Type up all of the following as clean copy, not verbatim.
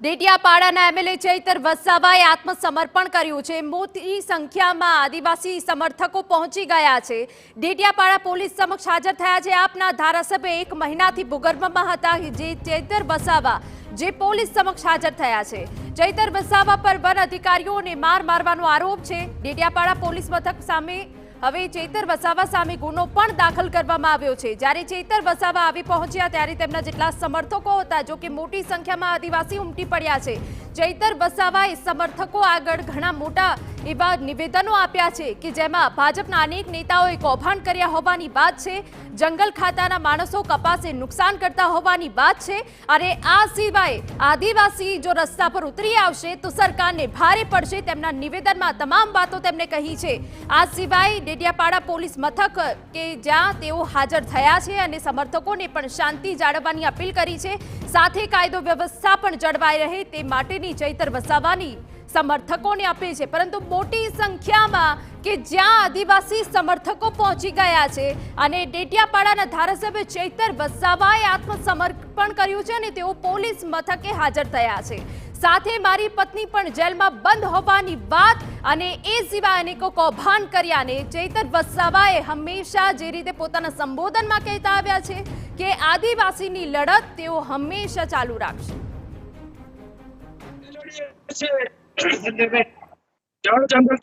ડેડિયાપાડાના MLA Chaitar વસાવાએ આત્મસમર્પણ કર્યું છે। મોટી સંખ્યામાં આદિવાસી સમર્થકો પહોંચી ગયા છે। ડેડિયાપાડા પોલીસ સમક્ષ હાજર થયા છે। આપના ધારાસભ્ય 1 મહિનાથી ભૂગર્ભમાં હતા જે ચૈતર વસાવા જે પોલીસ સમક્ષ હાજર થયા છે। ચૈતર વસાવા પર વન અધિકારીઓને મારવાનો આરોપ છે। ડેડિયાપાડા પોલીસ મથક સામે હવે ચૈતર વસાવા સામે ગુનો પણ દાખલ કરવામાં આવ્યો છે। જ્યારે ચૈતર વસાવા આવી પહોંચ્યા ત્યારે તેમના જેટલા સમર્થકો હતા જો કે મોટી સંખ્યામાં આદિવાસી ઉમટી પડ્યા છે। ચૈતર વસાવાએ સમર્થકો આગળ ઘણા મોટા એવા નિવેદનો આપ્યા છે કે જેમાં ભાજપના અનેક નેતાઓએ કૌભાંડ કર્યા હોવાની વાત છે। જંગલ ખાતાના માણસો કપાસને નુકસાન કરતા હોવાની વાત છે અને આ સિવાય આદિવાસી જો રસ્તા પર ઉતરી આવશે તો સરકારને ભારે પડશે તેમના નિવેદનમાં તમામ વાતો તેમણે કહી છે। આ સિવાય ડેડિયાપાડા પોલીસ મથક કે જ્યાં તેઓ હાજર થયા છે અને સમર્થકોને પણ શાંતિ જાળવવાની અપીલ કરી છે। સાથે કાયદો વ્યવસ્થા પણ જળવાઈ રહે તે માટેની ચૈતર વસાવાની સમર્થકોને અપીલ છે। પરંતુ મોટી સંખ્યામાં કે જ્યાં આદિવાસી સમર્થકો પહોંચી ગયા છે અને ડેડિયાપાડાના ધારાસભ્ય ચૈતર વસાવાએ આત્મસમર્પણ કર્યું છે અને તેઓ પોલીસ મથકે હાજર થયા છે। સાથે મારી પત્ની પણ જેલમાં બંધ હોવાની વાત અને એ સિવાય અનેકો કૌભાંડ કર્યાને ચૈતર વસાવાએ હંમેશા જે રીતે પોતાના સંબોધનમાં કહેતા આવ્યા છે કે આદિવાસીની લડત તેઓ હંમેશા ચાલુ રાખશે।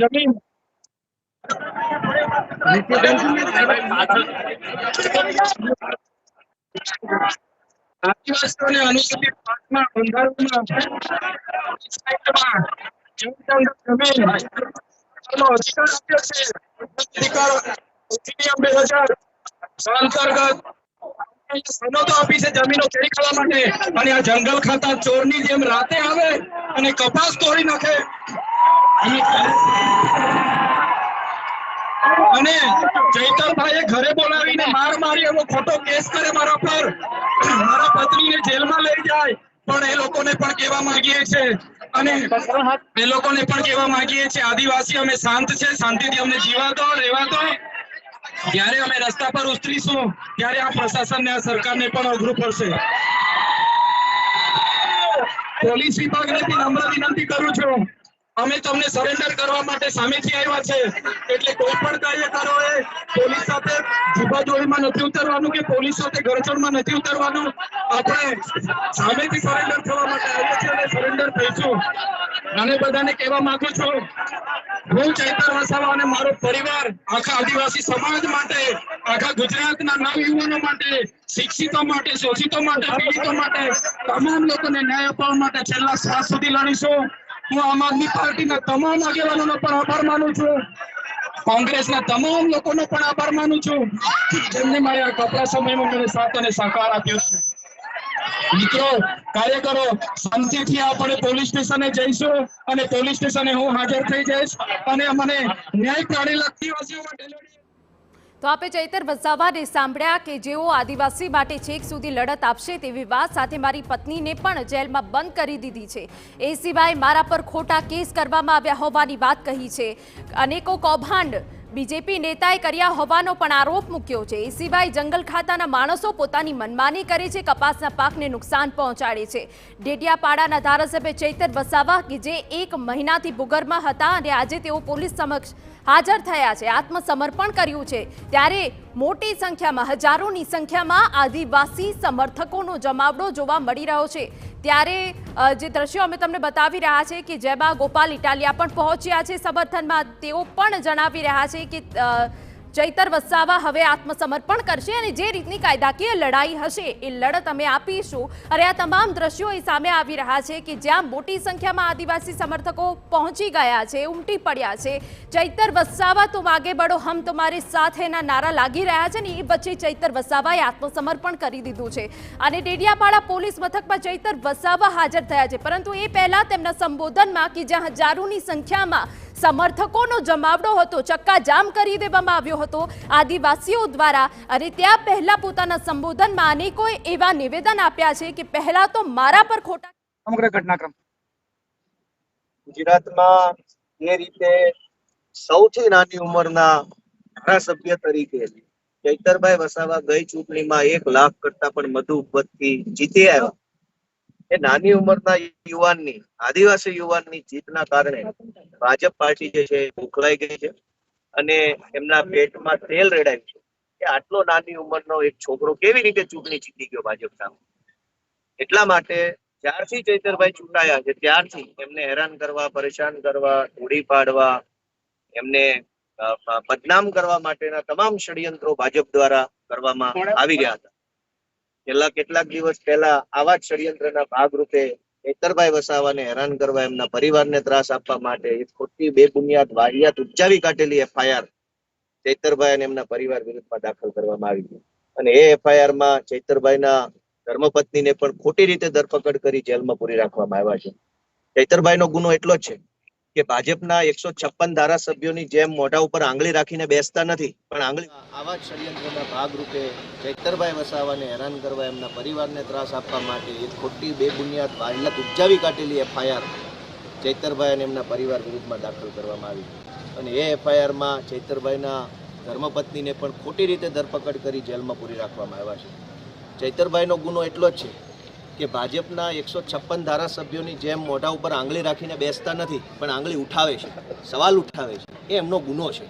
જમીન આદિવાસીઓને અનુસૂચિત 5માં બંધારણમાં જમીન અધિકાર આપ્યો છે। અધિનિયમ 2000 અંતર્ગત સનદો આપી છે જમીનો કેરી કરવા માટે અને આ જંગલ ખાતા ચોરની જેમ રાતે આવે અને કપાસ તોડી નાખે અને ચૈતરભાઈએ ઘરે બોલાવીને મારી એવો ખોટો કેસ કરે મારા પર, મારા પત્નીને જેલમાં લઈ જાય। પણ એ લોકોને પણ કહેવા માંગીએ છે અને એ લોકોને પણ કહેવા માંગીએ છે આદિવાસી અમે શાંત છે, શાંતિથી અમને જીવા દો, રહેવા દો। જ્યારે અમે રસ્તા પર ઉતરીશું ત્યારે આ પ્રશાસનને આ સરકારને પણ અઘરું પડશે। પોલીસ વિભાગને નમ્ર વિનંતી કરું છું અમે તમને સરેન્ડર કરવા માટે સામેથી આવ્યા છે એટલે કોઈ પણ કાર્યકરોએ પોલીસ સાથે જીબાજોડીમાં નથી ઉતરવાનું કે પોલીસ સાથે ગરચણમાં નથી ઉતરવાનું। આપણે સામેથી સરેન્ડર થવા માટે આવ્યા છીએ અને સરેન્ડર થઈશું। અને બધાને કહેવા માંગુ છું હું ચૈતર વસાવા અને મારો પરિવાર આખા આદિવાસી સમાજ માટે, આખા ગુજરાતના નવયુવાનો માટે, શિક્ષિતો માટે, શોષિતો માટે, પીડિતો માટે, તમામ લોકોને ન્યાય અપાવવા માટે છેલ્લા શ્વાસ સુધી લડીશું। હું આમ આદમી પાર્ટીના તમામ આગેવાનોનો પણ આભાર માનું છું, કોંગ્રેસના તમામ લોકોનો પણ આભાર માનું છું જેમને મારે આ કપરા સમયમાં મને સાથ અને સહકાર આપ્યો છે। મિત્રો, કાર્યકરો, શાંતિથી આપણે પોલીસ સ્ટેશને જઈશું અને પોલીસ સ્ટેશને હું હાજર થઈ જઈશ અને મને ન્યાય પ્રાણી આદિવાસીઓ માટે લડીએ। તો આપે ચૈતર વસાવાને સાંભળ્યા કે જેઓ આદિવાસી માટે છેક સુધી લડત આપશે તેવી વાત સાથે મારી પત્નીને પણ જેલમાં બંધ કરી દીધી છે। એ સિવાય મારા પર ખોટા કેસ કરવામાં આવ્યા હોવાની વાત કહી છે। અનેકો કૌભાંડ બીજેપી નેતાએ કર્યા હોવાનો પણ આરોપ મૂક્યો છે। એ સિવાય જંગલ ખાતાના માણસો પોતાની મનમાની કરે છે, કપાસના પાકને નુકસાન પહોંચાડે છે। ડેડિયાપાડાના ધારાસભ્ય ચૈતર વસાવા કે જે 1 મહિનાથી ભૂગર્ભમાં હતા અને આજે તેઓ પોલીસ સમક્ષ હાજર થયા છે, આત્મસમર્પણ કર્યું છે। ત્યારે મોટી સંખ્યામાં હજારોની સંખ્યામાં આદિવાસી સમર્થકોનો જમાવડો જોવા મળી રહ્યો છે। ત્યારે જે દ્રશ્યો અમે તમને બતાવી રહ્યા છે કે જેમાં ગોપાલ ઇટાલિયા પણ પહોંચ્યા છે સમર્થનમાં, તેઓ પણ જણાવી રહ્યા છે કે ચૈતર વસાવા હવે આત્મસમર્પણ કરશે અને જે રીતની કાયદાકીય લડાઈ હશે એ લડત અમે આપીશું। અને આ તમામ દ્રશ્યો એ સામે આવી રહ્યા છે કે જ્યાં મોટી સંખ્યામાં આદિવાસી સમર્થકો પહોંચી ગયા છે, ઉમટી પડ્યા છે। ચૈતર વસાવા તુમ આગે બઢો હમ તમારે સાથેના નારા લાગી રહ્યા છે ને એ વચ્ચે ચૈતર વસાવાએ આત્મસમર્પણ કરી દીધું છે અને ડેડિયાપાડા પોલીસ મથકમાં ચૈતર વસાવા હાજર થયા છે। પરંતુ એ પહેલા તેમના સંબોધનમાં કે જ્યાં હજારોની સંખ્યામાં સમર્થકોનો જમાવડો હતો, ચક્કાજામ કરી દેવામાં આવ્યો હતો આદિવાસીઓ દ્વારા અને ત્યાં પહેલા પોતાના સંબોધનમાં અનેકોએ એવા નિવેદન આપ્યા છે કે પહેલા તો મારા પર ખોટા સમગ્ર ઘટનાક્રમ ગુજરાતમાં જે રીતે સૌથી નાની ઉંમરના ધારાસભ્ય તરીકે ચૈતરભાઈ વસાવા ગઈ ચૂંટણીમાં 1 લાખ કરતા પણ વધુ મતથી જીતી આવ્યા એ નાની ઉંમરના યુવાનની, આદિવાસી યુવાનની જીતના કારણે ભાજપ પાર્ટી જે છે એ ઉખલાઈ ગઈ છે અને એમના પેટમાં તેલ રેડાયું છે કે આટલો નાની ઉંમરનો એક છોકરો કેવી રીતે ચૂંટણી જીતી ગયો ભાજપ સામે. એટલા માટે જ્યારથી ચૈતરભાઈ ચૂંટાયા છે ત્યારથી એમને હેરાન કરવા, પરેશાન કરવા, તોડી પાડવા, એમને બદનામ કરવા માટેના તમામ ષડયંત્રો ભાજપ દ્વારા કરવામાં આવી રહ્યા હતા. છેલ્લા કેટલાક દિવસ પહેલા આવા જ ષડયંત્રના ભાગરૂપે ચૈતરભાઈ વસાવાને હેરાન કરવા, એમના પરિવારને ત્રાસ આપવા માટે એક ખોટી બેબુનિયાદ વાહિયાત ઉપજાવી કાઢેલી એફઆઈઆર ચૈતરભાઈ અને એમના પરિવાર વિરુદ્ધમાં દાખલ કરવામાં આવી છે. અને એ એફઆઈઆર માં ચૈતરભાઈના ધર્મપત્નીને પણ ખોટી રીતે ધરપકડ કરી જેલમાં પૂરી રાખવામાં આવ્યા છે. ચૈતરભાઈનો ગુનો એટલો જ છે કે ભાજપના 156 ધારાસભ્યોની જેમ મોઢા ઉપર આંગળી રાખીને બેસતા નથી, પણ આંગળી આવા જ ષડયંત્રના ભાગરૂપે ચૈતરભાઈ વસાવાને હેરાન કરવા, એમના પરિવારને ત્રાસ આપવા માટે એક ખોટી બેબુનિયાદ વાહિયાત ઉપજાવી કાઢેલી એફઆઈઆર ચૈતરભાઈ અને એમના પરિવાર વિરુદ્ધમાં દાખલ કરવામાં આવી. અને એ એફઆઈઆરમાં ચૈતરભાઈના ધર્મપત્નીને પણ ખોટી રીતે ધરપકડ કરી જેલમાં પૂરી રાખવામાં આવ્યા છે. ચૈતરભાઈનો ગુનો એટલો જ છે કે ભાજપના 156 ધારાસભ્યોની જેમ મોઢા ઉપર આંગળી રાખીને બેસતા નથી, પણ આંગળી ઉઠાવે છે, સવાલ ઉઠાવે છે. એ એમનો ગુનો છે.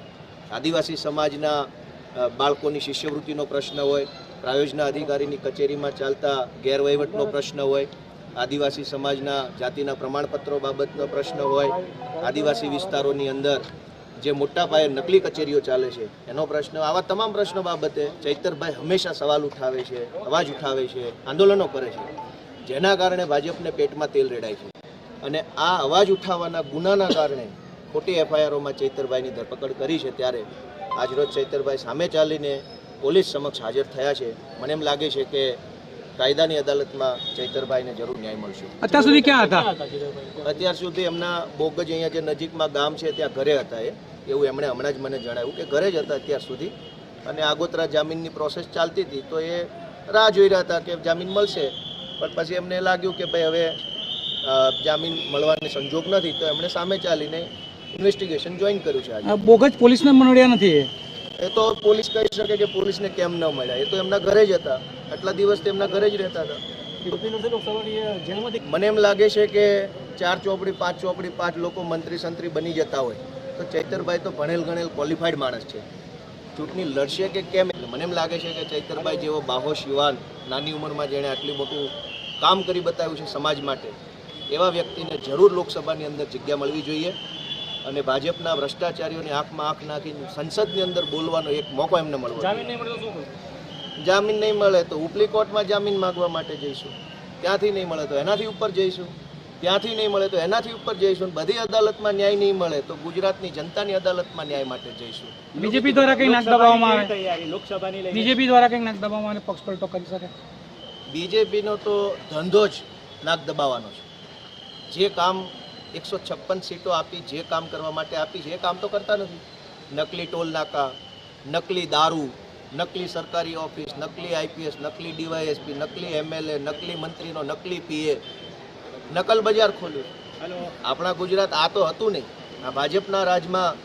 આદિવાસી સમાજના બાળકોની શિષ્યવૃત્તિનો પ્રશ્ન હોય, પ્રાયોજના અધિકારીની કચેરીમાં ચાલતા ગેરવહીવટનો પ્રશ્ન હોય, આદિવાસી સમાજના જાતિના પ્રમાણપત્રો બાબતનો પ્રશ્ન હોય, આદિવાસી વિસ્તારોની અંદર જે મોટા પાયે નકલી કચેરીઓ ચાલે છે એનો પ્રશ્ન, આવા તમામ પ્રશ્નો બાબતે ચૈતરભાઈ હંમેશા સવાલ ઉઠાવે છે, અવાજ ઉઠાવે છે, આંદોલનો કરે છે, જેના કારણે ભાજપને પેટમાં તેલ રેડાય છે. અને આ અવાજ ઉઠાવવાના ગુનાના કારણે ખોટી એફઆઈઆરોમાં ચૈતરભાઈની ધરપકડ કરી છે. ત્યારે આજરોજ ચૈતરભાઈ સામે ચાલીને પોલીસ સમક્ષ હાજર થયા છે. મને એમ લાગે છે કે કાયદાની અદાલતમાં ચૈતરભાઈને જરૂર ન્યાય મળશે. અત્યાર સુધી ક્યાં હતા? અત્યાર સુધી એમના બોગજ અહીંયા જે નજીકમાં ગામ છે ત્યાં ઘરે હતા. એવું એમણે હમણાં જ મને જણાવ્યું કે ઘરે જ હતા અત્યાર સુધી. અને આગોતરા જામીનની પ્રોસેસ ચાલતી હતી તો એ રાહ જોઈ રહ્યા હતા કે જામીન મળશે. પણ પછી એમને લાગ્યું કે ભાઈ હવે જામીન મળવાને સંજોગ નથી, તો એમણે સામે ચાલીને ઇન્વેસ્ટિગેશન જોઈન કર્યું છે. આજે બોગજ પોલીસને મળ્યા નથી. એ તો પોલીસ કહી શકે કે પોલીસને કેમ ન મળ્યા, એ તો એમના ઘરે જ હતા, આટલા દિવસ એમના ઘરે જ રહેતા હતા. મને એમ લાગે છે કે 4 ચોપડી 5 ચોપડી 5 લોકો મંત્રી સંત્રી બની જતા હોય તો ચૈતરભાઈ તો ભણેલ ગણેલ ક્વોલિફાઈડ માણસ છે. ચૂંટણી લડશે કે કેમ, મને એમ લાગે છે કે ચૈતરભાઈ જેવો બાહોશ યુવાન, નાની ઉંમરમાં જેણે આટલું મોટું કામ કરી બતાવ્યું છે સમાજ માટે, એવા વ્યક્તિને જરૂર લોકસભાની અંદર જગ્યા મળવી જોઈએ. અને ભાજપના ભ્રષ્ટાચારીઓની આંખમાં આંખ નાખીને સંસદની અંદર બોલવાનો એક મોકો એમને મળવો. જામીન નહીં મળે તો ઉપલી કોર્ટમાં જામીન માંગવા માટે જઈશું, ત્યાંથી નહીં મળે તો એનાથી ઉપર જઈશું, ત્યાંથી નહીં મળે તો એનાથી ઉપર જઈશું. બધી અદાલતમાં ન્યાય નહીં મળે તો ગુજરાતની જનતાની અદાલતમાં ન્યાય માટે જઈશું. બીજેપી દ્વારા કઈ નાક દબાવવામાં આવે? બીજેપી દ્વારા કઈ નાક દબાવવામાં આવે, પક્ષ પલટો કરી શકે? બીજેપીનો તો ધંધો જ નાક દબાવવાનો છે. જે કામ 156 સીટો આપી, જે કામ કરવા માટે આપી છે એ કામ તો કરતા નથી. નકલી ટોલ નાકા, નકલી દારૂ, નકલી સરકારી ઓફિસ, નકલી આઈપીએસ, નકલી ડીવાયએસપી, નકલી એમએલએ, નકલી મંત્રીનો નકલી પીએ, નકલ બજાર ખોલ્યું. આપણા ગુજરાત આ તો હતું નહીં. આ ભાજપના રાજમાં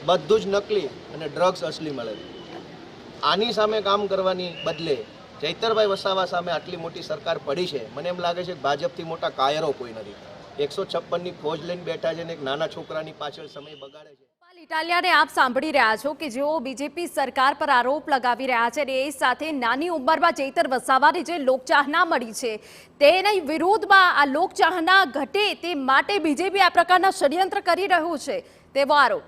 બધું જ નકલી અને ડ્રગ્સ અસલી મળે. આની સામે કામ કરવાની બદલે ચૈતરભાઈ વસાવા સામે આટલી મોટી સરકાર પડી છે. મને એમ લાગે છે કે ભાજપથી મોટા કાયરો કોઈ નથી. 156ની ફોજ લઈને બેઠા છે ને એક નાના છોકરાની પાછળ સમય બગાડે છે. ઇટાલિયાને આપ સાંભળી રહ્યા છો કે જેઓ બીજેપી સરકાર પર આરોપ લગાવી રહ્યા છે અને એ સાથે નાની ઉંમરમાં ચૈતર વસાવાની જે લોકચાહના મળી છે તેના વિરોધમાં આ લોકચાહના ઘટે તે માટે બીજેપી આ પ્રકારના ષડયંત્ર કરી રહ્યું છે તેવો આરોપ